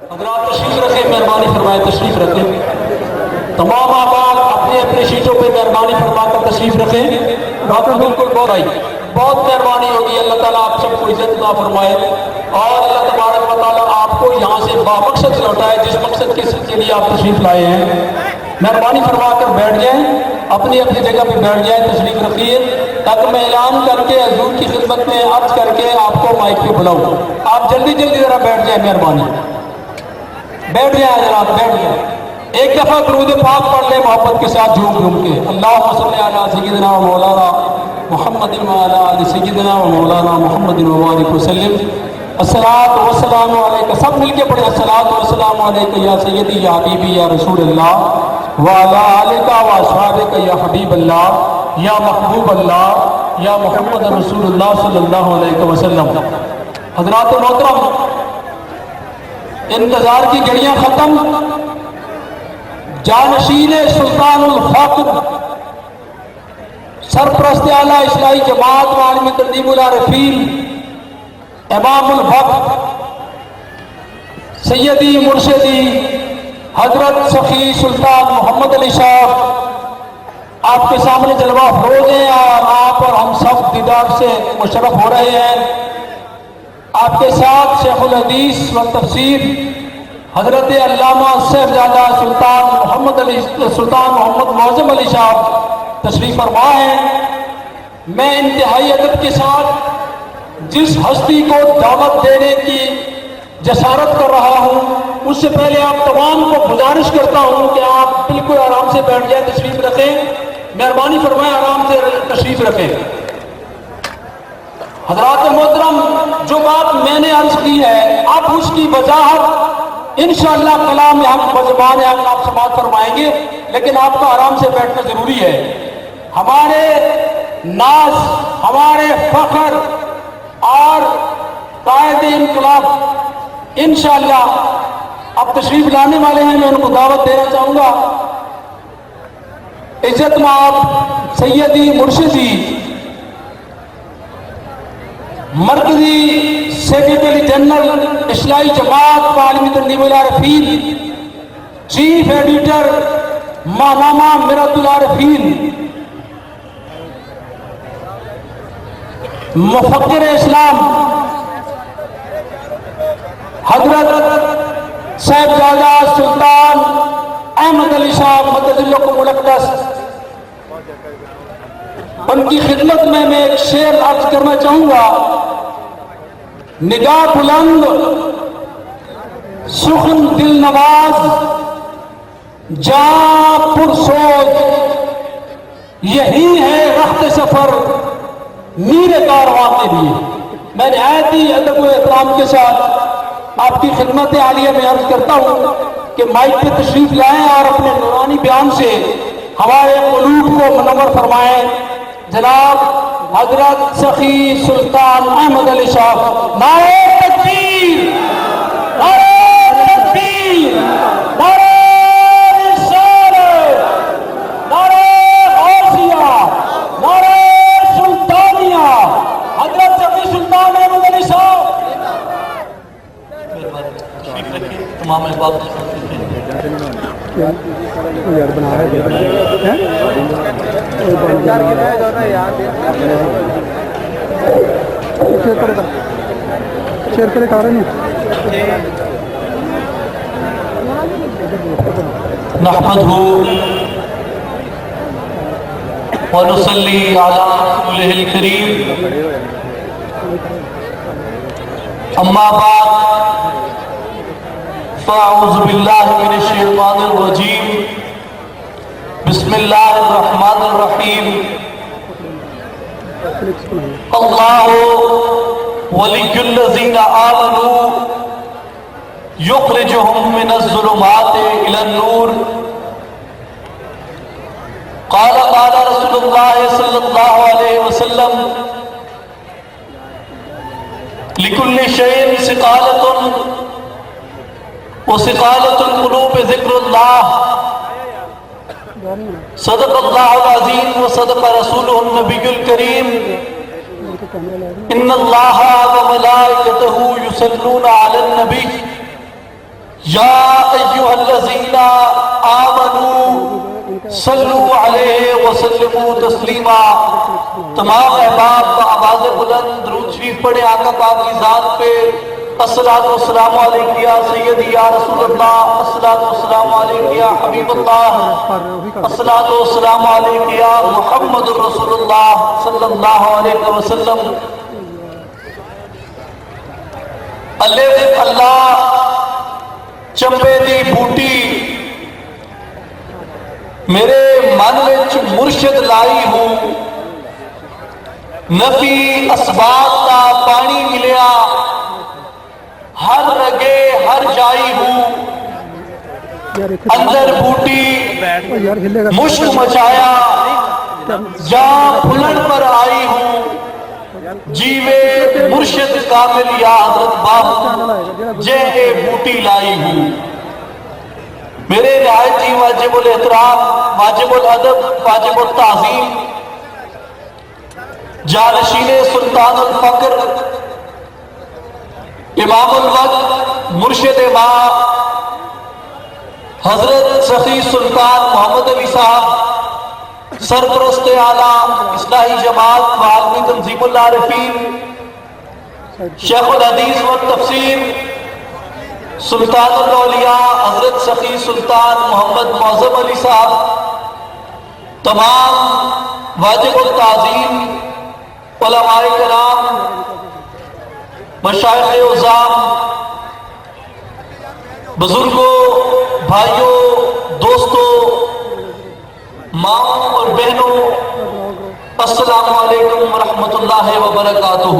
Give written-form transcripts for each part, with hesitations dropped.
حضرات تشریف رکھیں، مہربانی فرمائے تشریف رکھیں. تمام آباد اپنے اپنے سیٹوں پہ مہربانی فرما کر تشریف رکھیں. ڈاکٹر بالکل بہت مہربانی ہوگی. اللہ تعالیٰ آپ سب کو عزت عطا فرمائے اور اللہ تبارک و تعالیٰ آپ کو یہاں سے بامقصد لوٹائے جس مقصد کے لیے آپ تشریف لائے ہیں. مہربانی فرما کر بیٹھ جائیں، اپنی اپنی جگہ پہ بیٹھ جائیں، تشریف رکھیے تاکہ میں اعلان کر کے حضور کی خدمت میں عرض کر کے آپ کو مائک پہ بلاؤں. آپ جلدی جلدی ذرا بیٹھ جائیں، مہربانی بیٹھ جائیں حضرات، بیٹھ جائیں. ایک دفعہ درود پاک پڑھ لیں محبت کے ساتھ جھوم جھوم کے. اللہم صلی علی سیدنا و مولانا محمد و علی آل سیدنا و مولانا محمد و بارک وسلم. الصلاۃ والسلام علیکہ. سب مل کے پڑھیں. الصلاۃ والسلام علیکہ یا سیدی یا حبیبی یا رسول اللہ وعلی آلک و اصحابک یا حبیب اللہ یا محبوب اللہ یا محمد رسول اللہ صلی اللہ علیہ وسلم. حضرات محترم، انتظار کی گھڑیاں ختم. جانشین سلطان الفقر سرپرست اعلیٰ اصلاحی جماعت وعالم تنظیم العارفین امام الحق سیدی مرشدی حضرت سخی سلطان محمد علی صاحب آپ کے سامنے جلوہ افروز ہیں اور آپ اور ہم سب دیدار سے مشرف ہو رہے ہیں. آپ کے ساتھ شیخ الحدیث و تفسیر حضرت علامہ صاحبزادہ سلطان محمد معظم علی صاحب تشریف فرما ہیں. میں انتہائی ادب کے ساتھ جس ہستی کو دعوت دینے کی جسارت کر رہا ہوں اس سے پہلے آپ تمام کو گزارش کرتا ہوں کہ آپ بالکل آرام سے بیٹھ جائیں، تشریف رکھیں. مہربانی فرمائیں آرام سے تشریف رکھیں. حضرات محترم، جو بات میں نے عرض کی ہے اب اس کی وضاحت انشاءاللہ کلام ہم بزبان آپ سماعت فرمائیں گے، لیکن آپ کا آرام سے بیٹھنا ضروری ہے. ہمارے ناز، ہمارے فخر اور قائد انقلاب انشاءاللہ اب تشریف لانے والے ہیں. میں ان کو دعوت دینا چاہوں گا. عزت مآب سیدی مرشدی مرکزی سیکریٹری جنرل اصلاحی جماعت وعالم تنظیم العارفین، چیف ایڈیٹر ماہنامہ مرۃ العارفین، مفکر اسلام حضرت صاحبزادہ سلطان احمد علی صاحب مدظلکم الاقدس، ان کی خدمت میں ایک شعر عرض کرنا چاہوں گا. نگاہ بلند سخن دل نواز جاں پرسوز، یہی ہے رخت سفر میر کارواں کے لیے. میں نہایت ہی ادب و احترام کے ساتھ آپ کی خدمت عالیہ میں عرض کرتا ہوں کہ مائک پہ تشریف لائیں اور اپنے نورانی بیان سے ہمارے قلوب کو منور فرمائیں. جناب حضرت سخی سلطان احمد علی صاحب. نعرہ تکبیر، نعرہ تکبیر، نعرہ رسالت، نعرہ غوثیہ، نعرہ سلطانیہ. حضرت سخی سلطان احمد علی صاحب. تمام احباب یار بنا رہے شیئر کرے کھا رہے ہیں. نحمدہ ونصلی علی رسولہ الکریم. اما بعد فاعوذ باللہ من الشیطان الرجیم. بسم اللہ الرحمن الرحیم. اللہ ولی الذین آمنوا یخرجہم من الظلمات الی النور. قال رسول اللہ صلی اللہ علیہ وسلم لکل شیء ثقالۃ وثقالۃ القلوب ذکر اللہ. صدق اللہ العظیم وصدق رسولہ النبی الکریم. ان اللہ وملائکتہ یصلون علی النبی یا ایھا الذین آمنوا صلو علیہ وسلموا تسلیما۔ تمام احباب کا آواز بلند درود شریف پڑھے آقا پاک کی ذات پہ۔ الصلاۃ والسلام علیک یا سیدی یا رسول اللہ، الصلاۃ والسلام علیک یا حبیب اللہ، الصلاۃ والسلام علیک یا محمد رسول اللہ صلی اللہ علیہ وسلم۔ اللہ چمبے دی بوٹی میرے من وچ مرشد لائی ہوں، نفی اسباب کا پانی ملیا، ہر رگے ہر جائی ہوں، اندر بوٹی مشک مچایا، جہاں پھلن پر آئی ہوں، جیوے مرشد کامل یا حضرت باپ جے بوٹی لائی ہوں۔ میرے نہایت جی واجب الاحترام، واجب الادب، واجب التعظیم جانشین سلطان الفقر، امام الوقت، مرشد ماں حضرت سخی سلطان محمد علی صاحب، سرپرست اعلیٰ اصلاحی جماعت و عالمی تنظیم العارفین، شیخ الحدیث و تفسیر سلطان الاولیاء حضرت سخی سلطان محمد معظم علی صاحب، تمام واجب التعظیم علماء کرام، مشائخ عظام، بزرگوں، بھائیوں، دوستوں، ماؤں اور بہنوں، السلام علیکم ورحمۃ اللہ وبرکاتہ۔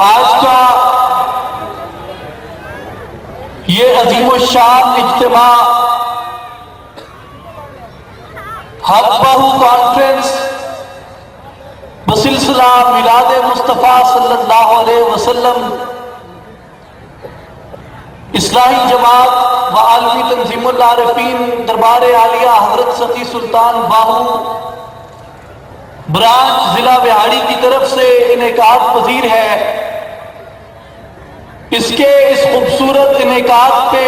آج کا یہ عظیم الشان اجتماع حق بہو کانفرنس بسلسلہ میلاد مصطفیٰ صلی اللہ علیہ وسلم اصلاحی جماعت و عالمی تنظیم العارفین دربار عالیہ حضرت سخی سلطان باہو برانچ ضلع وہاڑی کی طرف سے انعقاد پذیر ہے۔ اس کے اس خوبصورت انعقاد پہ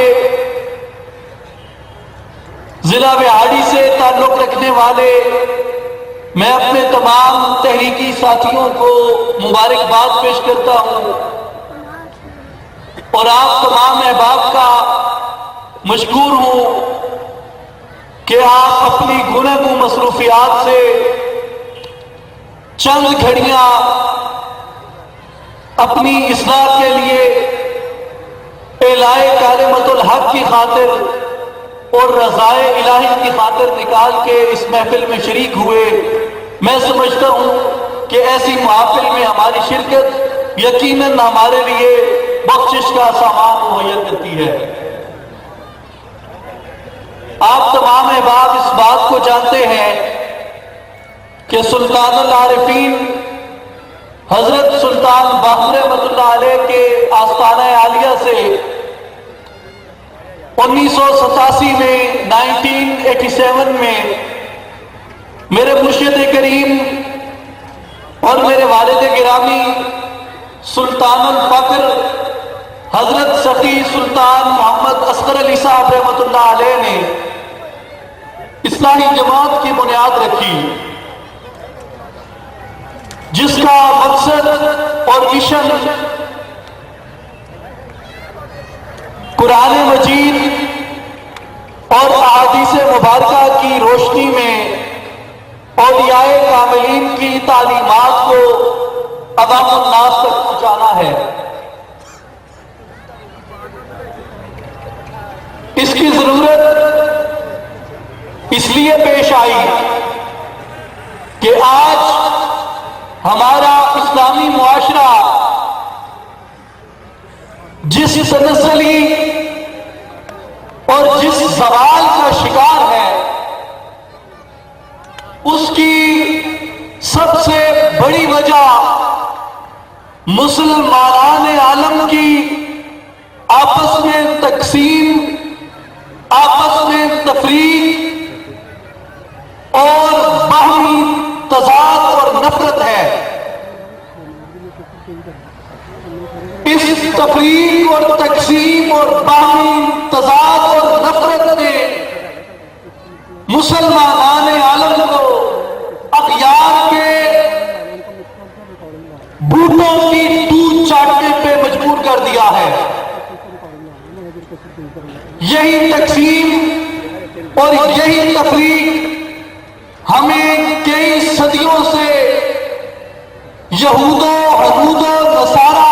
ضلع وہاڑی سے تعلق رکھنے والے میں اپنے تمام تحریکی ساتھیوں کو مبارکباد پیش کرتا ہوں، اور آپ تمام احباب کا مشکور ہوں کہ آپ اپنی گنگ و مصروفیات سے چند گھڑیاں اپنی اصلاح کے لیے اعلاء کلمۃ الحق کی خاطر اور رضائے الہی کی خاطر نکال کے اس محفل میں شریک ہوئے۔ میں سمجھتا ہوں کہ ایسی محافل میں ہماری شرکت یقیناً ہمارے لیے بخشش کا سامان مہیا کرتی ہے۔ آپ تمام احباب اس بات کو جانتے ہیں کہ سلطان العارفین حضرت سلطان باہو رحمۃ اللہ علیہ کے آستانہ عالیہ سے 1987 میں 1987 میں میرے مرشد کریم اور میرے والد گرامی سلطان الفقر حضرت سخی سلطان محمد اصغر علی صاحب رحمۃ اللہ علیہ نے اصلاحی جماعت کی بنیاد رکھی، جس کا مقصد اور مشن قرآن مجید اور احادیث مبارکہ کی روشنی میں اولیاء کاملین کی تعلیمات کو عوام الناس تک پہنچانا ہے۔ اس کی ضرورت اس لیے پیش آئی کہ آج ہمارا اسلامی معاشرہ جس تنزلی اور جس زوال کا شکار ہے، اس کی سب سے بڑی وجہ مسلمان عالم کی آپس میں تقسیم، آپس میں تفریق اور باہمی تضاد اور نفرت ہے۔ اس تفریق اور تقسیم اور باہمی تضاد اور نفرت نے مسلمان عالم کو اغیار کے بوٹوں کی دودھ چاٹنے پہ مجبور کر دیا ہے۔ یہی تقسیم اور یہی تفریق ہمیں کئی صدیوں سے یہود و حنود و نصارہ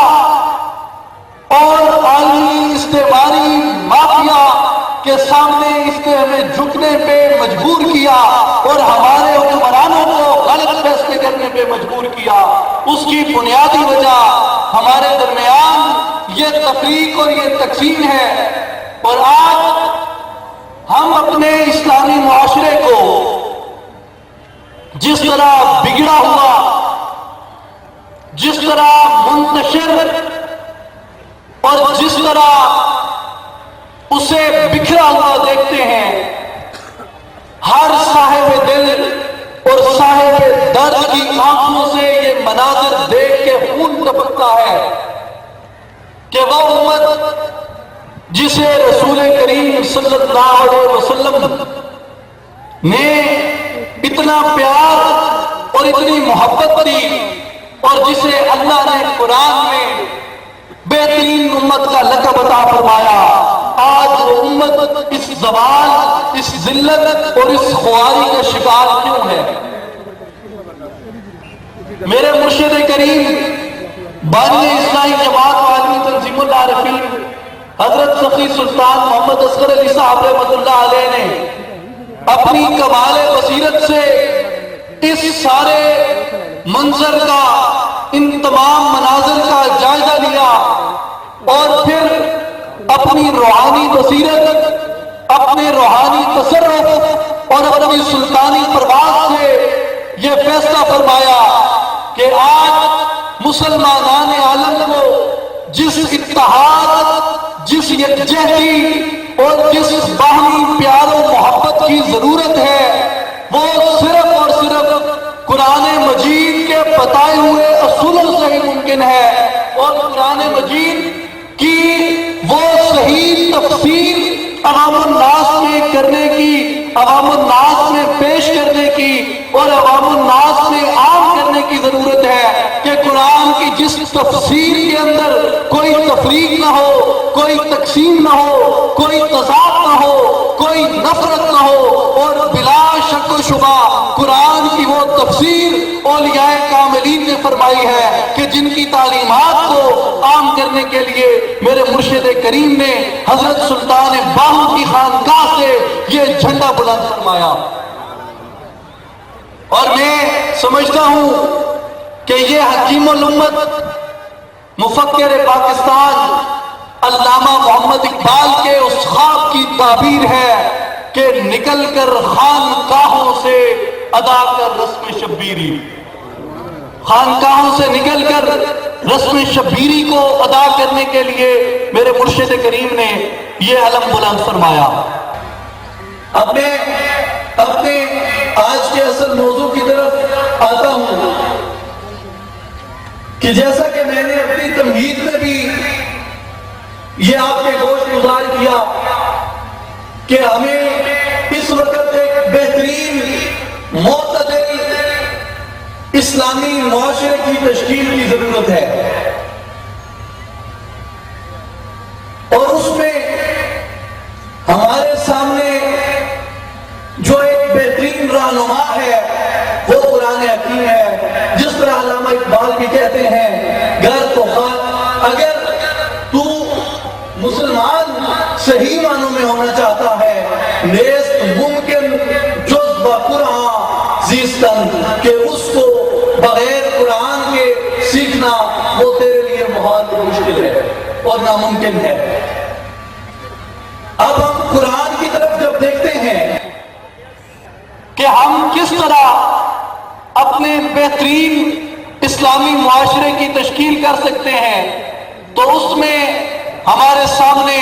اور عالمی استعماری مافیا کے سامنے اس کے ہمیں جھکنے پہ مجبور کیا اور ہمارے حکمرانوں کو غلط فیصلے کرنے پہ مجبور کیا۔ اس کی بنیادی وجہ ہمارے درمیان یہ تفریق اور یہ تقسیم ہے۔ اور آج ہم اپنے اسلامی معاشرے کو جس طرح بگڑا ہوا، جس طرح منتشر اور جس طرح اسے بکھرا ہوا دیکھتے ہیں، ہر صاحب دل اور صاحب درد کی آنکھوں سے یہ مناظر دیکھ کے خون ٹپکتا ہے کہ وہ امت جسے رسول کریم صلی اللہ علیہ وسلم نے اتنا پیار اور اتنی محبت دی اور جسے اللہ نے قرآن میں بہترین امت کا لقب عطا فرمایا، آج وہ امت اس زوال، اس ذلت اور اس خواری کا شکار کیوں ہے؟ میرے مرشد کریم بانی اسلامی جماعت عالمی تنظیم العارفین حضرت سخی سلطان محمد اصغر علی صاحب رحمۃ اللہ علیہ نے اپنی کمال بصیرت سے اس سارے منظر کا، ان تمام مناظر کا جائزہ لیا اور پھر اپنی روحانی بصیرت، اپنے روحانی تصرف اور اپنی سلطانی پرواز سے یہ فیصلہ فرمایا کہ آج مسلمان عالم کو جس اتحاد، جس یکجہتی اور جس باہمی پیار و محبت کی ضرورت ہے، وہ صرف اور صرف قرآن مجید کے بتائے ہوئے اصولوں سے ہی ممکن ہے۔ اور قرآن مجید کی وہ صحیح تفسیر عوام الناس میں کرنے کی، عوام الناس میں پیش کرنے کی اور عوام الناس میں عام کرنے کی ضرورت ہے کہ قرآن کی جس تفسیر کے اندر کوئی تفریق نہ ہو، کوئی تقسیم نہ ہو، کوئی تضاد نہ ہو، کوئی نفرت نہ ہو، اور بلا شک و شبہ قرآن کی وہ تفسیر اولیاء کاملین نے فرمائی ہے کہ جن کی تعلیمات کو عام کرنے کے لیے میرے مرشد کریم نے حضرت سلطان باہو کی خانقاہ سے یہ جھنڈا بلند فرمایا۔ اور میں سمجھتا ہوں کہ یہ حکیم الامت، مفکر پاکستان علامہ محمد اقبال کے اس خواب کی تعبیر ہے کہ نکل کر خانقاہوں سے ادا کر رسم شبیری، خانقاہوں سے نکل کر رسم شبیری کو ادا کرنے کے لیے میرے مرشد کریم نے یہ علم بلند فرمایا۔ اپنے آج کے اصل موضوع کی طرف آتا ہوں کہ جیسا کہ میں نے اپنی تمہید میں بھی یہ آپ کے گوش گزار کیا کہ ہمیں اس وقت ایک بہترین معتدل اسلامی معاشرے کی تشکیل کی ضرورت ہے، اور اس میں ہمارے سامنے جو ایک بہترین رہنما ہے وہ قرآن حکیم ہے۔ جس طرح علامہ اقبال بھی کہتے ہیں، گر تو اگر تو مسلمان صحیح معنوں میں ہونا چاہتا ہے، نیست ممکن جز بقرآن زیستن، کہ اس کو بغیر قرآن کے سیکھنا وہ تیرے لیے بہت مشکل ہے اور ناممکن ہے۔ اب ہم قرآن کی طرف جب دیکھتے ہیں کہ ہم کس طرح اپنے بہترین اسلامی معاشرے کی تشکیل کر سکتے ہیں، تو اس میں ہمارے سامنے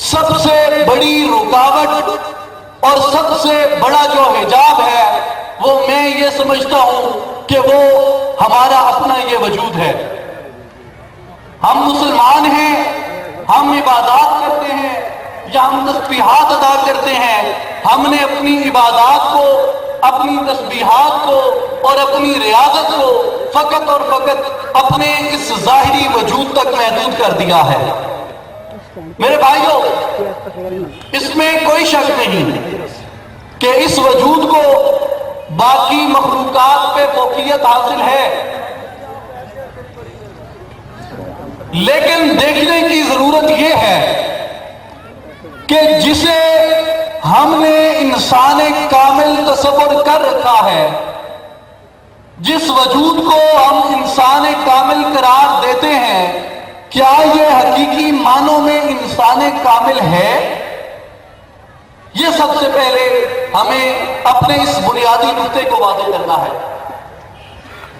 سب سے بڑی رکاوٹ اور سب سے بڑا جو حجاب ہے وہ میں یہ سمجھتا ہوں کہ وہ ہمارا اپنا یہ وجود ہے۔ ہم مسلمان ہیں، ہم عبادات کرتے ہیں یا ہم تسبیحات ادا کرتے ہیں، ہم نے اپنی عبادات کو، اپنی تسبیحات کو اور اپنی ریاضت کو فقط اور فقط اپنے اس ظاہری وجود تک محدود کر دیا ہے۔ میرے بھائیوں، اس میں کوئی شک نہیں کہ اس وجود کو باقی مخلوقات پہ فوقیت حاصل ہے، لیکن دیکھنے کی ضرورت یہ ہے کہ جسے ہم نے انسان کامل تصور کر رکھا ہے، جس وجود کو ہم انسان کامل قرار دیتے ہیں، کیا یہ حقیقی معنوں میں انسان کامل ہے؟ یہ سب سے پہلے ہمیں اپنے اس بنیادی نقطے کو واضح کرنا ہے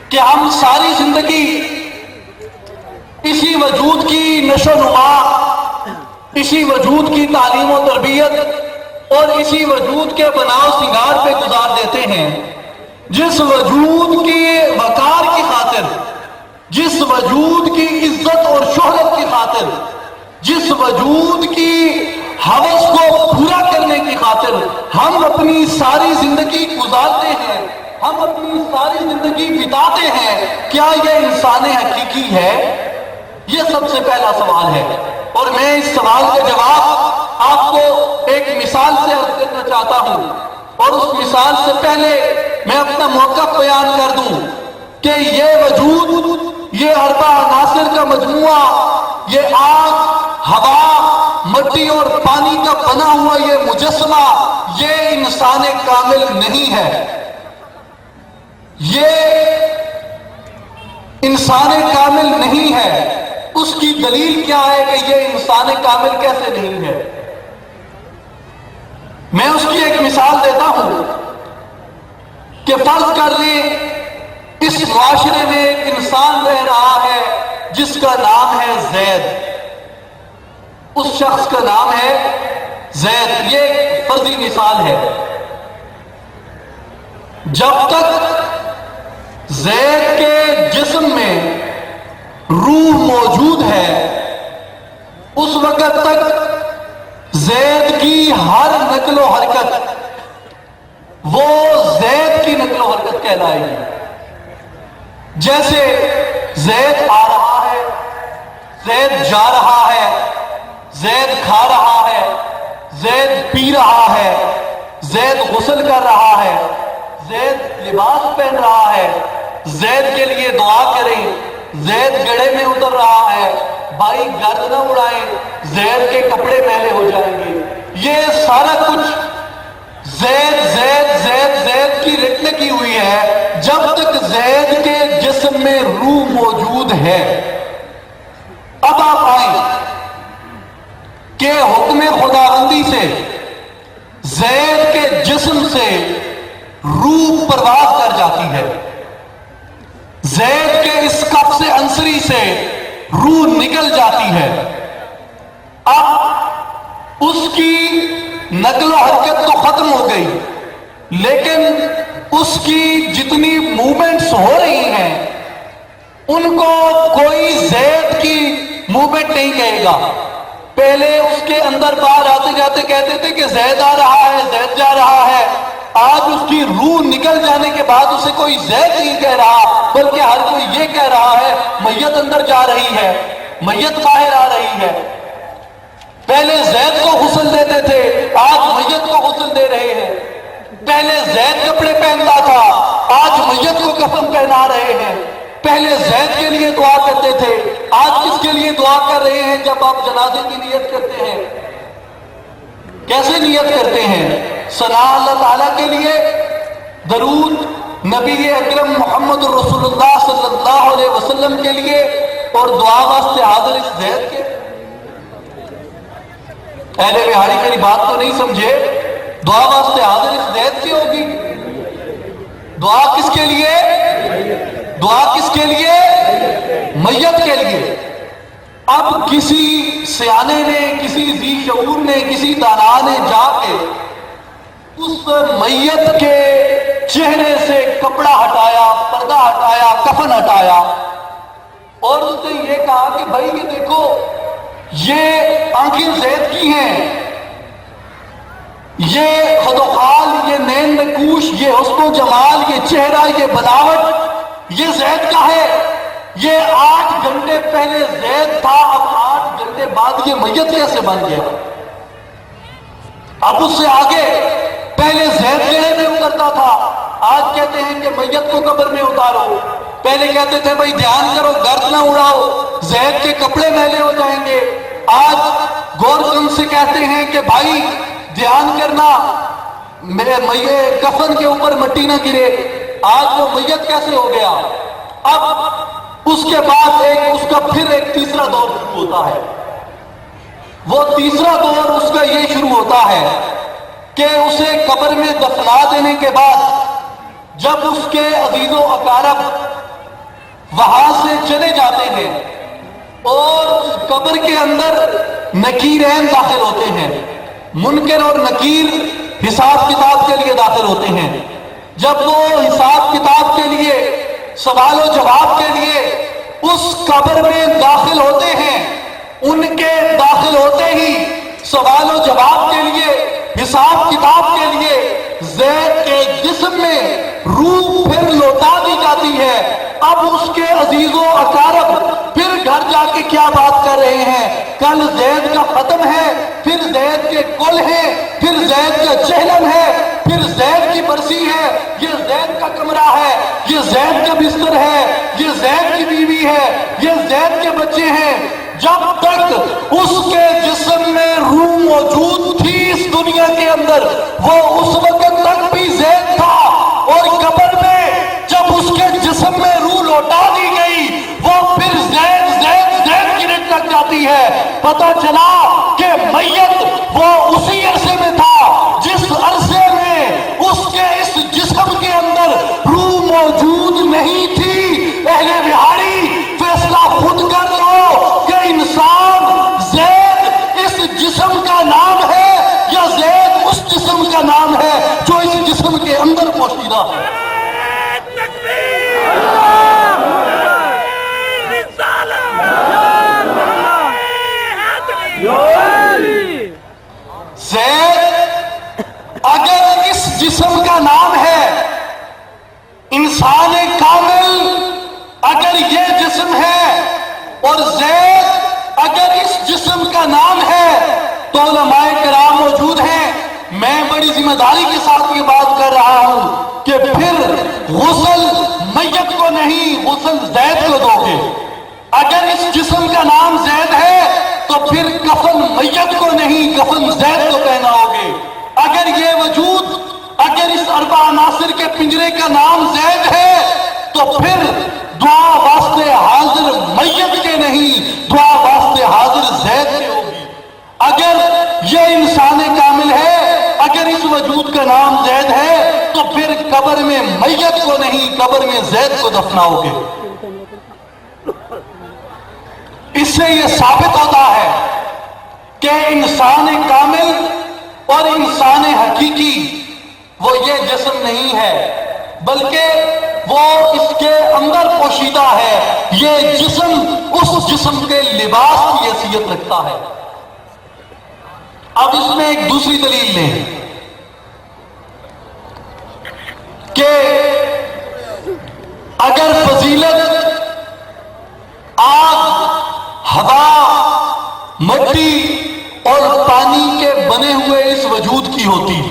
کہ ہم ساری زندگی اسی وجود کی نشو و نما، اسی وجود کی تعلیم و تربیت اور اسی وجود کے بناؤ سنگار پہ گزار دیتے ہیں، جس وجود کی وقار کی خاطر، جس وجود کی عزت اور شہرت کی خاطر، جس وجود کی ہوس کو پورا کرنے کی خاطر ہم اپنی ساری زندگی گزارتے ہیں، ہم اپنی ساری زندگی بتاتے ہیں، کیا یہ انسان حقیقی ہے؟ یہ سب سے پہلا سوال ہے، اور میں اس سوال کا جواب آپ کو ایک مثال سے عرض کرنا چاہتا ہوں، اور اس مثال سے پہلے میں اپنا موقف بیان کر دوں کہ یہ وجود، یہ اربع عناصر کا مجموعہ، یہ آگ، ہوا، مٹی اور پانی کا بنا ہوا یہ مجسمہ، یہ انسان کامل نہیں ہے۔ یہ انسان کامل نہیں ہے۔ اس کی دلیل کیا ہے کہ یہ انسان کامل کیسے نہیں ہے؟ میں اس کی ایک مثال دیتا ہوں کہ فرض کر لیں اس معاشرے میں ایک انسان رہ رہا ہے جس کا نام ہے زید، اس شخص کا نام ہے زید، یہ ایک فرضی مثال ہے۔ جب تک زید کے جسم میں روح موجود ہے، اس وقت تک زید کی ہر نقل و حرکت وہ زید کی نقل و حرکت کہلائے گی۔ جیسے زید آ رہا ہے، زید جا رہا ہے، زید کھا رہا ہے، زید پی رہا ہے، زید غسل کر رہا ہے، زید لباس پہن رہا ہے، زید کے لیے دعا کریں، زید گڑھے میں اتر رہا ہے، بھائی گرد نہ اڑائیں، زید کے کپڑے میلے ہو جائیں گے، یہ سارا کچھ زید زید زید زید کی رٹ لگی ہوئی ہے جب تک زید کے جسم میں روح موجود ہے۔ اب آپ آئیں کہ حکم خداوندی سے زید کے جسم سے روح پرواز کر جاتی ہے، زید کے اس قبض عنصری سے روح نکل جاتی ہے۔ اب اس کی نقل و حرکت تو ختم ہو گئی، لیکن اس کی جتنی موومنٹس ہو رہی ہیں ان کو کوئی زید کی موومنٹ نہیں کہے گا۔ پہلے اس کے اندر باہر آتے جاتے کہتے تھے کہ زید آ رہا ہے، زید جا رہا ہے، آج اس کی روح نکل جانے کے بعد اسے کوئی زید نہیں کہہ رہا، بلکہ ہر کوئی یہ کہہ رہا ہے میت اندر جا رہی ہے، میت باہر آ رہی ہے۔ پہلے زید کو غسل دیتے تھے، آج میت کو غسل دے رہے ہیں۔ پہلے زید کپڑے پہنتا تھا، آج میت کو کفن پہنا رہے ہیں۔ پہلے زید کے لیے دعا کرتے تھے، آج کس کے لیے دعا کر رہے ہیں؟ جب آپ جنازے کی نیت کرتے ہیں کیسے نیت کرتے ہیں؟ ثنا اللہ تعالیٰ کے لیے، درود نبی اکرم محمد رسول اللہ صلی اللہ علیہ وسلم کے لیے، اور دعا واسطے حاضر اس زید کے۔ اہل بہاری میری بات تو نہیں سمجھے، دعا واسطے حاضر اس زید کی ہوگی۔ دعا کس کے لیے؟ دعا کس کے لیے؟ میت کے لیے۔ اب کسی سیانے نے، کسی ذی شعور نے، کسی دانا نے جا کے اس میت کے چہرے سے کپڑا ہٹایا، پردہ ہٹایا، کفن ہٹایا، اور اس نے یہ کہا کہ بھائی یہ دیکھو یہ آنکھیں زید کی ہیں، یہ خد و خال، یہ نین نکوش، یہ حسن و جمال، یہ چہرہ، یہ بناوٹ، یہ زید کا ہے۔ یہ 8 گھنٹے پہلے زید تھا، اب 8 گھنٹے بعد یہ میت کیسے بن گیا؟ اب اس سے آگے پہلے زید گڑھے میں اترتا تھا، آج کہتے ہیں کہ میت کو قبر میں اتارو۔ پہلے کہتے تھے بھائی دھیان کرو گرد نہ اڑاؤ، زید کے کپڑے میلے ہو جائیں گے۔ آج غور کن سے کہتے ہیں کہ بھائی دھیان کرنا کفن کے اوپر مٹی نہ گرے۔ آج وہ میت کیسے ہو گیا؟ اب اس کے بعد اس کا پھر ایک تیسرا دور شروع ہوتا ہے۔ وہ تیسرا دور اس کا یہ شروع ہوتا ہے کہ اسے قبر میں دفنا دینے کے بعد جب اس کے عزیز و اقارب وہاں سے چلے جاتے ہیں اور اس قبر کے اندر نکیرین داخل ہوتے ہیں، منکر اور نکیر حساب کتاب کے لیے داخل ہوتے ہیں۔ جب وہ حساب کتاب کے لیے، سوال و جواب کے لیے اس قبر میں داخل ہوتے ہیں، ان کے داخل ہوتے ہی سوال و جواب کے لیے، حساب کتاب کے لیے زید کے جسم میں روح پھر لوٹا دی جاتی ہے۔ اب اس کے عزیز و اقارب پھر گھر جا کے کیا بات کر رہے ہیں؟ کل زید کا ختم ہے، پھر زید کے کل ہے، پھر زید کا چہلم ہے، پھر زید کی برسی ہے، یہ زید کا کمرہ ہے، یہ زید کا بستر ہے، یہ زید کی بیوی ہے، یہ زید کے بچے ہیں۔ جب تک اس کے جسم میں روح موجود تھی اس دنیا کے اندر، وہ اس وقت تک بھی زید تھا، اور قبر میں جب اس کے جسم میں روح لوٹا دی گئی وہ پھر زید زید زید کی رٹ لگ جاتی ہے۔ پتہ چلا کہ میت وہ اسی عرصے میں تھا جس عرصے میں اس کے اس جسم کے اندر روح موجود نہیں تھی۔ اہل بہاری فیصلہ خود کر لو کہ انسان زید اس جسم کا نام ہے یا زید اس جسم کا نام ہے جو اس جسم کے اندر پوشیدہ ہے۔ زید اگر اس جسم کا نام ہے، انسان کامل اگر یہ جسم ہے، اور زید اگر اس جسم کا نام ہے، تو علماء کرام موجود ہیں۔ میں بڑی ذمہ داری کے ساتھ یہ بات کر رہا ہوں کہ پھر غسل میت کو نہیں، غسل زید کو دو گے۔ اگر اس جسم کا نام زید ہے تو پھر کفن میت کو نہیں، کفن زید کو پہناؤ گے۔ اگر یہ وجود، اگر اس اربع عناصر کے پنجرے کا نام زید ہے تو پھر دعا واسطے حاضر میت کے نہیں، دعا واسطے حاضر زید کے ہوگی۔ اگر یہ انسان کامل ہے، اگر اس وجود کا نام زید ہے تو پھر قبر میں میت کو نہیں، قبر میں زید کو دفناؤ گے۔ اس سے یہ ثابت ہوتا ہے کہ انسان کامل اور انسان حقیقی وہ یہ جسم نہیں ہے، بلکہ وہ اس کے اندر پوشیدہ ہے۔ یہ جسم اس جسم کے لباس کی حیثیت رکھتا ہے۔ اب اس میں ایک دوسری دلیل لیں کہ اگر فضیلت آگ، ہوا، مٹی اور پانی کے بنے ہوئے اس وجود کی ہوتی،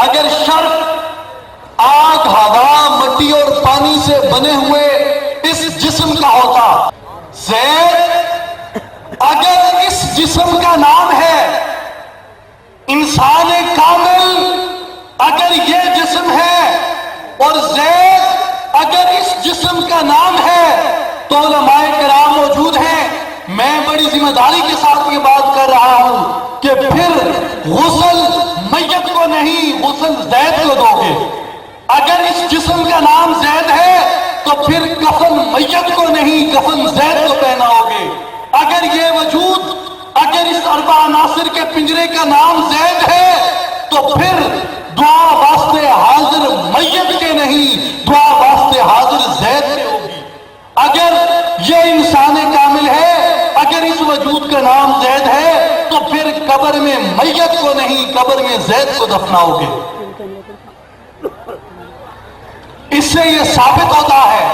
اگر شرف آگ، ہوا، مٹی اور پانی سے بنے ہوئے اس جسم کا ہوتا، زید اگر اس جسم کا نام ہے، انسان کامل اگر یہ جسم ہے، اور زید اگر اس جسم کا نام ہے، تو علماء کرام موجود ہیں۔ میں بڑی ذمہ داری کے ساتھ یہ بات کر رہا ہوں کہ پھر غسل میت کو نہیں، غسل زید کو دو گے۔ اگر اس جسم کا نام زید ہے تو پھر کفن میت کو نہیں، کفن زید کو پہناؤ گے۔ اگر یہ وجود، اگر اس اربع عناصر کے پنجرے کا نام زید ہے تو پھر دعا واسطے حاضر میت کے نہیں، دعا واسطے حاضر زید کے ہوگی۔ اگر یہ انسان کامل ہے، اگر اس وجود کا نام زید ہے تو پھر قبر میں میت کو نہیں، قبر میں زید کو دفناؤ گے۔ اس سے یہ ثابت ہوتا ہے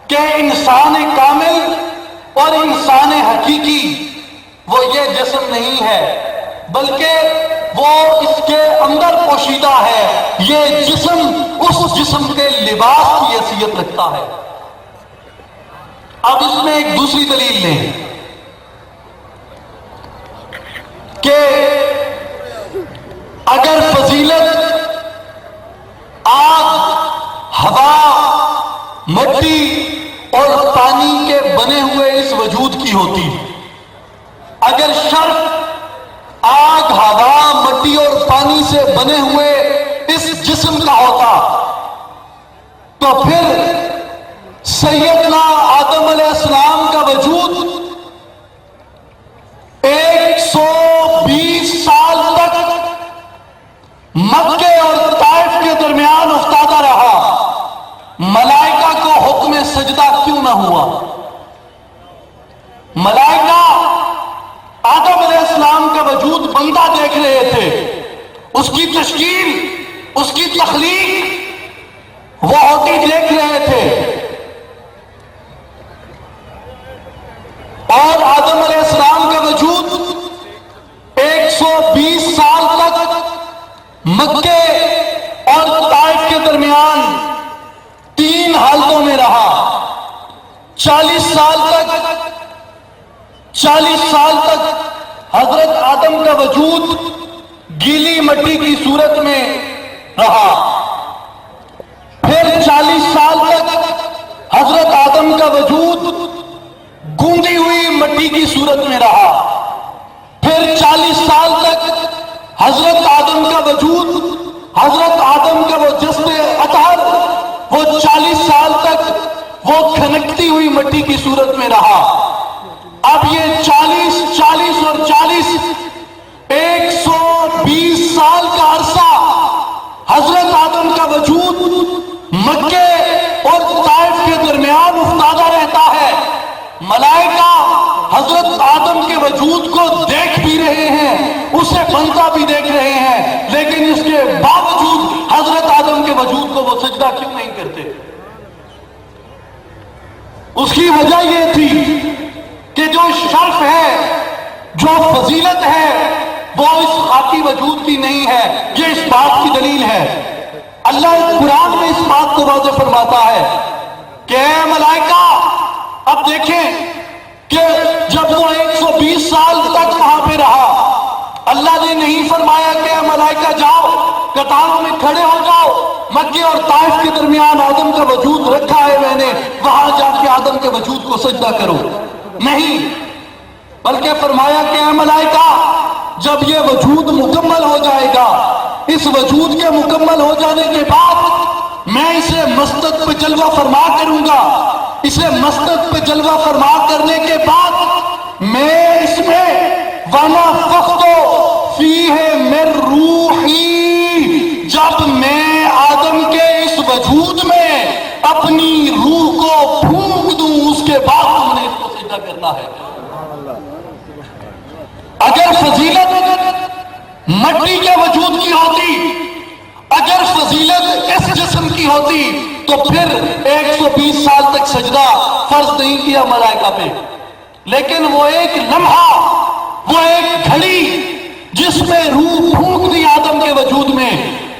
کہ انسان کامل اور انسان حقیقی وہ یہ جسم نہیں ہے، بلکہ وہ اس کے اندر پوشیدہ ہے۔ یہ جسم اس جسم کے لباس کی حیثیت رکھتا ہے۔ اب اس میں ایک دوسری دلیل لیں کہ اگر فضیلت آگ، ہوا، مٹی اور پانی کے بنے ہوئے اس وجود کی ہوتی، اگر شرف آگ، ہوا، مٹی اور پانی سے بنے ہوئے اس جسم کا ہوتا تو پھر سیدنا آدم علیہ السلام کا وجود 120 سال تک مکے اور طائف کے درمیان افتادہ رہا، ملائکہ کو حکم سجدہ کیوں نہ ہوا؟ ملائکہ آدم علیہ السلام کا وجود بندہ دیکھ رہے تھے، اس کی تشکیل، اس کی تخلیق وہ ہوتی دیکھ رہے تھے، اور آدم علیہ السلام کا وجود 120 سال تک مکے اور طائف کے درمیان 3 حالتوں میں رہا۔ 40 سال تک حضرت آدم کا وجود گیلی مٹی کی صورت میں رہا، پھر 40 سال تک حضرت آدم کا وجود گوندی ہوئی مٹی کی صورت میں رہا، پھر 40 سال تک حضرت آدم کا وجود، حضرت آدم کا وہ جسم اطہر، وہ 40 سال تک وہ کھنکتی ہوئی مٹی کی صورت میں رہا۔ اب یہ 40 اور 40 120 سال کا عرصہ حضرت آدم کا وجود مکے اور طائف کے درمیان افتادہ رہتا ہے۔ ملائکہ حضرت آدم کے وجود کو دیکھ بھی رہے ہیں، اسے بنتا بھی دیکھ رہے ہیں، لیکن اس کے باوجود حضرت آدم کے وجود کو وہ سجدہ کیوں نہیں کرتے؟ اس کی وجہ یہ تھی کہ جو شرف ہے، جو فضیلت ہے، وہ اس خاکی وجود کی نہیں ہے۔ یہ اس بات کی دلیل ہے، اللہ قرآن میں اس بات کو واضح فرماتا ہے کہ اے ملائکہ، اب دیکھیں کہ جب وہ 120 سال تک وہاں پہ رہا، اللہ نے نہیں فرمایا کہ اے ملائکہ جاؤ قطاروں میں کھڑے ہو جاؤ، مکے اور طائف کے درمیان آدم کا وجود رکھا ہے میں نے، وہاں جا کے آدم کے وجود کو سجدہ کرو۔ نہیں، بلکہ فرمایا کہ اے ملائکہ، جب یہ وجود مکمل ہو جائے گا، اس وجود کے مکمل ہو جانے کے بعد میں اسے مسجد پہ جلوہ فرما کروں گا۔ اسے مسجد پہ جلوہ فرما کرنے کے بعد میں اس میں وَنَفَخْتُ فِيهِ مِن رُوحِي، جب میں آدم کے اس وجود میں اپنی روح کو پھونک دوں، اس کے بعد تم نے اس کو سجدہ کرنا ہے۔ اگر فضیلت مٹی کے وجود کی ہوتی، اگر فضیلت اس جسم کی ہوتی تو پھر 120 سال تک سجدہ فرض نہیں کیا ملائکہ پہ، لیکن وہ ایک لمحہ، وہ ایک گھڑی جس میں روح پھونک دی آدم کے وجود میں،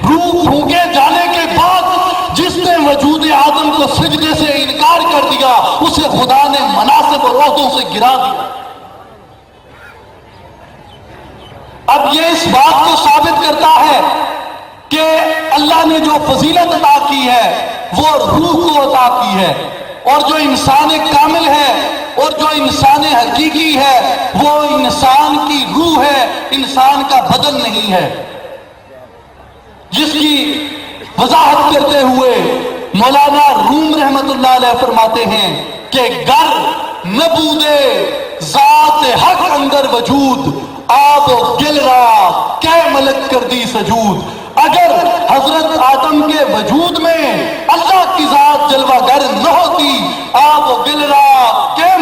روح پھونکے جانے کے بعد جس نے وجود آدم کو سجدے سے انکار کر دیا، اسے خدا نے مناصب اور عہدوں سے گرا دیا۔ اب یہ اس بات کو ثابت کرتا ہے کہ اللہ نے جو فضیلت عطا کی ہے وہ روح کو عطا کی ہے، اور جو انسان کامل ہے اور جو انسان حقیقی ہے وہ انسان کی روح ہے، انسان کا بدن نہیں ہے، جس کی وضاحت کرتے ہوئے مولانا روم رحمت اللہ علیہ فرماتے ہیں کہ گر نبود ذات حق اندر وجود، آب و گل را کہ ملک کر دی سجود۔ اگر حضرت آدم کے وجود میں اللہ کی ذات جلوہ گر نہ ہوتی، آب و گل را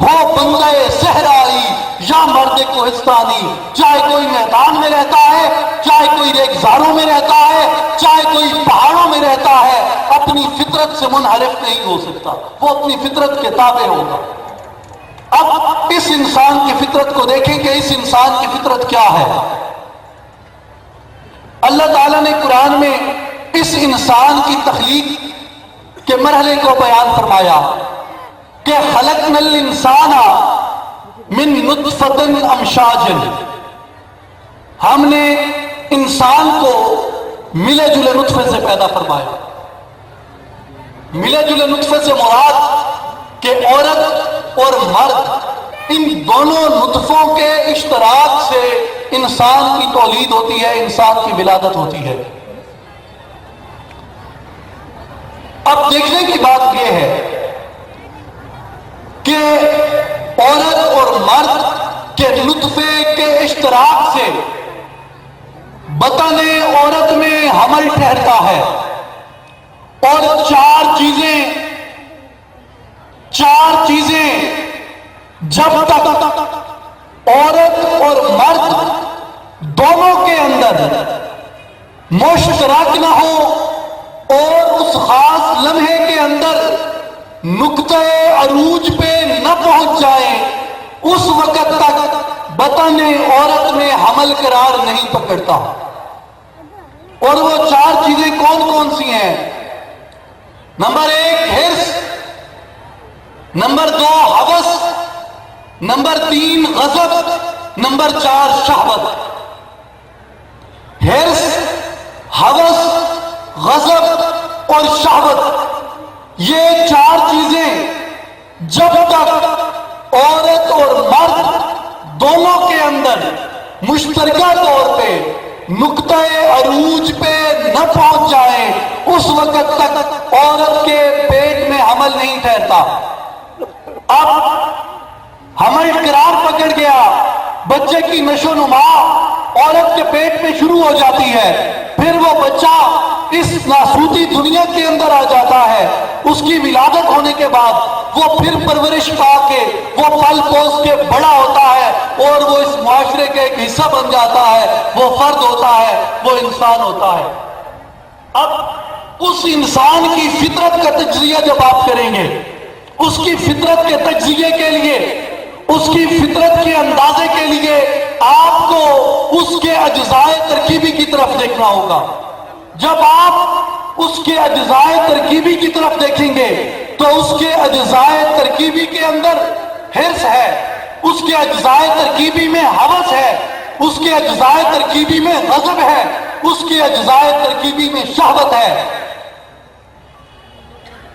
ہو بندے صحرائی یا مرد کوہستانی، چاہے کوئی میدان میں رہتا ہے، چاہے کوئی ریگزاروں میں رہتا ہے، چاہے کوئی پہاڑوں میں رہتا ہے، اپنی فطرت سے منحرف نہیں ہو سکتا، وہ اپنی فطرت کے تابع ہوگا۔ اب اس انسان کی فطرت کو دیکھیں کہ اس انسان کی فطرت کیا ہے۔ اللہ تعالیٰ نے قرآن میں اس انسان کی تخلیق کے مرحلے کو بیان فرمایا کہ خلقنا الانسان من نطفۃ امشاج، ہم نے انسان کو ملے جلے نطفے سے پیدا فرمایا۔ ملے جلے نطفے سے مراد کہ عورت اور مرد ان دونوں نطفوں کے اشتراک سے انسان کی تولید ہوتی ہے، انسان کی ولادت ہوتی ہے۔ اب دیکھنے کی بات یہ ہے کہ عورت اور مرد کے نطفے کے اشتراک سے بطن عورت میں حمل ٹھہرتا ہے، اور چار چیزیں جب تک عورت اور مرد دونوں کے اندر مشترک نہ ہو اور اس خاص لمحے کے اندر نقطہ عروج پہ نہ پہنچ جائیں، اس وقت تک بطن عورت میں حمل قرار نہیں پکڑتا۔ اور وہ چار چیزیں کون کون سی ہیں؟ نمبر 1 حرص، نمبر 2 ہوس، نمبر 3 غضب، نمبر 4 شہوت۔ حرص، ہوس، غضب اور شہوت، یہ چار چیزیں جب تک عورت اور مرد دونوں کے اندر مشترکہ طور پہ نقطہ عروج پہ نہ پہنچ جائیں، اس وقت تک عورت کے پیٹ میں حمل نہیں ٹھہرتا۔ اب حمل قرار پکڑ گیا، بچے کی نشو نما عورت کے پیٹ میں شروع ہو جاتی ہے، پھر وہ بچہ اس ناسوتی دنیا کے اندر آ جاتا ہے۔ اس کی ولادت ہونے کے بعد وہ پھر پرورش پا کے وہ پل پوس کے بڑا ہوتا ہے اور وہ اس معاشرے کا ایک حصہ بن جاتا ہے، وہ فرد ہوتا ہے، وہ انسان ہوتا ہے۔ اب اس انسان کی فطرت کا تجزیہ جب آپ کریں گے، اس کی فطرت کے تجزیے کے لیے، اس کی فطرت کے اندازے کے لیے آپ کو اس کے اجزاء ترکیبی کی طرف دیکھنا ہوگا۔ جب آپ اس کے اجزاء ترکیبی کی طرف دیکھیں گے تو اس کے اجزاء ترکیبی کے اندر حرص ہے، اس کے اجزاء ترکیبی میں ہوس ہے، اس کے اجزاء ترکیبی میں غضب ہے، اس کے اجزاء ترکیبی میں شہوت ہے۔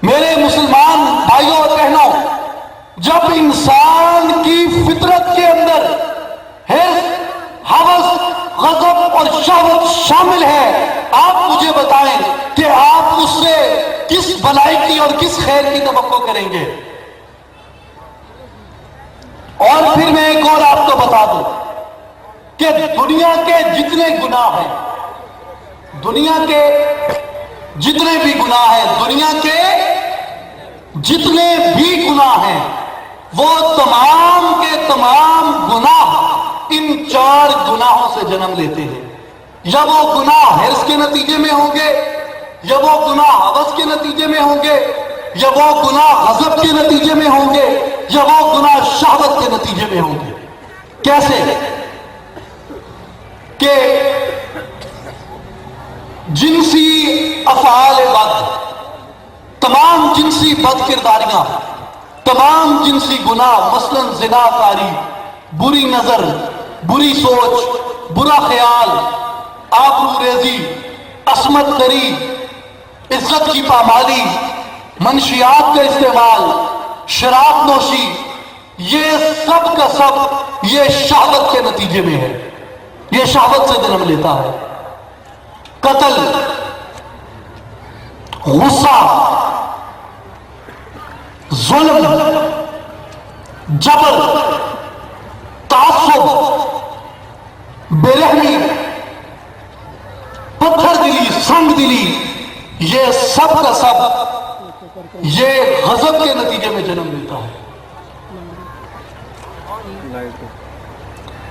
میرے مسلمان بھائیوں اور بہنوں، جب انسان کی فطرت کے اندر حرص، ہوس، غضب اور شہوت شامل ہے، آپ مجھے بتائیں کہ آپ اس سے کس بھلائی کی اور کس خیر کی توقع کریں گے؟ اور پھر میں ایک اور آپ کو بتا دوں کہ دنیا کے جتنے گناہ ہیں، دنیا کے جتنے بھی گناہ ہیں، دنیا کے جتنے بھی گناہ ہیں، وہ تمام کے تمام گناہ ان چار گناہوں سے جنم لیتے ہیں۔ یا وہ گناہ حرص کے نتیجے میں ہوں گے، یا وہ گناہ ہوس کے نتیجے میں ہوں گے، یا وہ گناہ غضب کے نتیجے میں ہوں گے، یا وہ گناہ شہوت کے نتیجے میں ہوں گے۔ کیسے؟ کہ جنسی افعال بد، تمام جنسی بد کرداریاں، تمام جنسی گناہ، مثلا زنا کاری، بری نظر، بری سوچ، برا خیال، آبرو ریزی، عصمت دری، عزت کی پامالی، منشیات کا استعمال، شراب نوشی، یہ سب کا سب یہ شہوت کے نتیجے میں ہے، یہ شہوت سے جنم لیتا ہے۔ قتل، غصہ، ظلم، جبر، تعصب، بے رحمی، پتھر دلی، سنگ دلی، یہ سب کا سب یہ غضب کے نتیجے میں جنم لیتا ہے۔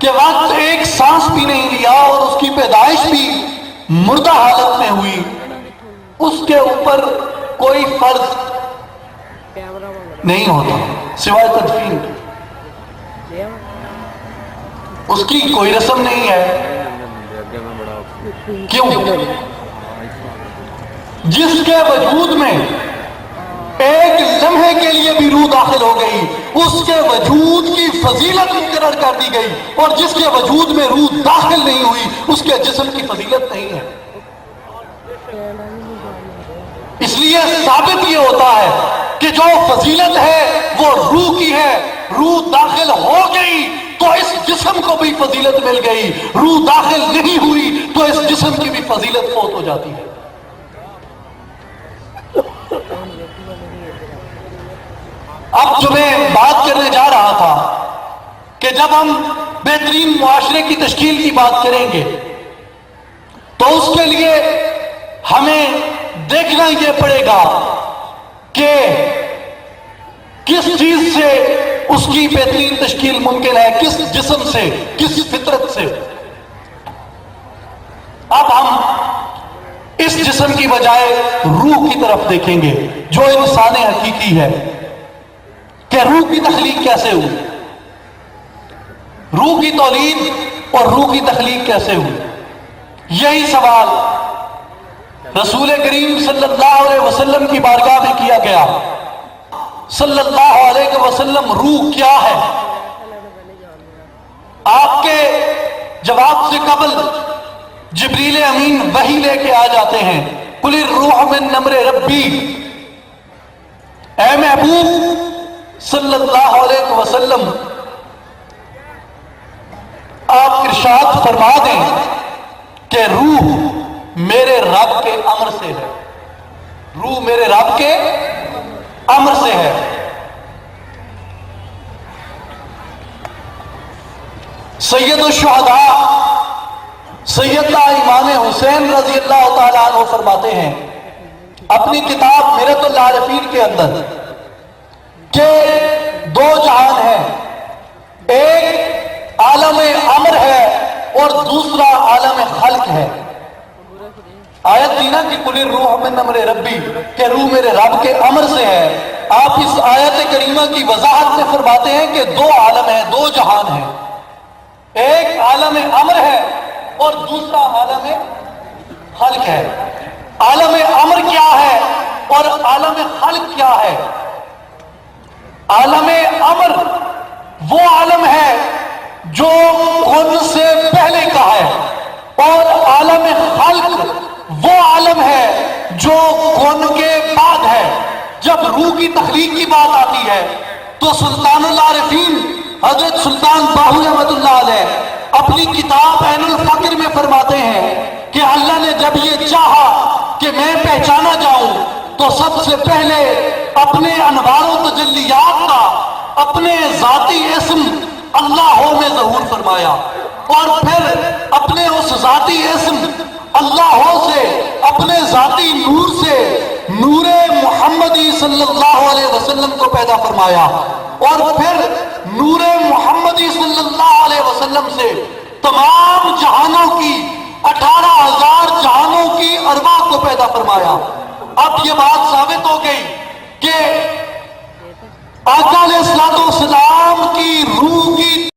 کہ وقت ایک سانس بھی نہیں لیا اور اس کی پیدائش بھی مردہ حالت میں ہوئی، اس کے اوپر کوئی فرض نہیں ہوتا سوائے تدفین، اس کی کوئی رسم نہیں ہے۔ کیوں؟ جس کے وجود میں ایک لمحے کے لیے بھی روح داخل ہو گئی، اس کے وجود کی فضیلت مقرر کر دی گئی، اور جس کے وجود میں روح داخل نہیں ہوئی اس کے جسم کی فضیلت نہیں ہے۔ اس لیے ثابت یہ ہوتا ہے کہ جو فضیلت ہے وہ روح کی ہے۔ روح داخل ہو گئی تو اس جسم کو بھی فضیلت مل گئی، روح داخل نہیں ہوئی تو اس جسم کی بھی فضیلت فوت ہو جاتی ہے۔ اب جو میں بات کرنے جا رہا تھا کہ جب ہم بہترین معاشرے کی تشکیل کی بات کریں گے تو اس کے لیے ہمیں دیکھنا یہ پڑے گا کہ کس چیز سے اس کی بہترین تشکیل ممکن ہے، کس جسم سے، کس فطرت سے۔ اب ہم اس جسم کی بجائے روح کی طرف دیکھیں گے جو انسان حقیقی ہے، کہ روح کی تخلیق کیسے ہوئی، روح کی تولید اور روح کی تخلیق کیسے ہوئی۔ یہی سوال رسول کریم صلی اللہ علیہ وسلم کی بارگاہ میں کیا گیا۔ صلی اللہ علیہ وسلم روح کیا ہے؟ آپ کے جواب سے قبل جبریل امین وحی لے کے آ جاتے ہیں، قل الروح من امر ربی۔ اے محبوب صلی اللہ علیہ وسلم، آپ ارشاد فرما دیں کہ روح میرے رب کے امر سے ہے، روح میرے رب کے امر سے ہے۔ سید الشہداء سیدنا امام حسین رضی اللہ تعالیٰ عنہ فرماتے ہیں اپنی کتاب میرت العارفین کے اندر کہ دو جہان ہیں، ایک عالم امر ہے اور دوسرا عالم خلق ہے۔ آیت دینا کہ قل الروح من امر ربی، کہ روح میرے رب کے امر سے ہے۔ آپ اس آیت کریمہ کی وضاحت سے فرماتے ہیں کہ دو عالم ہیں، دو جہان ہیں، ایک عالم امر ہے اور دوسرا عالم خلق ہے۔ عالم امر کیا ہے اور عالم خلق کیا ہے؟ عالم امر وہ عالم ہے جو کن سے پہلے کا ہے، اور عالم خلق وہ عالم ہے جو کن کے بعد ہے۔ جب روح کی تخلیق کی بات آتی ہے تو سلطان العارفین حضرت سلطان باہو رحمۃ اللہ علیہ اپنی کتاب عین الفقر میں فرماتے ہیں کہ اللہ نے جب یہ چاہا کہ میں پہچانا جاؤں تو سب سے پہلے اپنے انوار و تجلیات کا اپنے ذاتی اسم اللہ میں ظہور فرمایا، اور پھر اپنے اس ذاتی اسم اللہ سے اپنے ذاتی نور سے نور محمدی صلی اللہ علیہ وسلم کو پیدا فرمایا، اور پھر نور محمدی صلی اللہ علیہ وسلم سے تمام جہانوں کی 18,000 جہانوں کی ارواح کو پیدا فرمایا۔ اب یہ بات ثابت ہو گئی کہ آقا علیہ السلام کی روح کی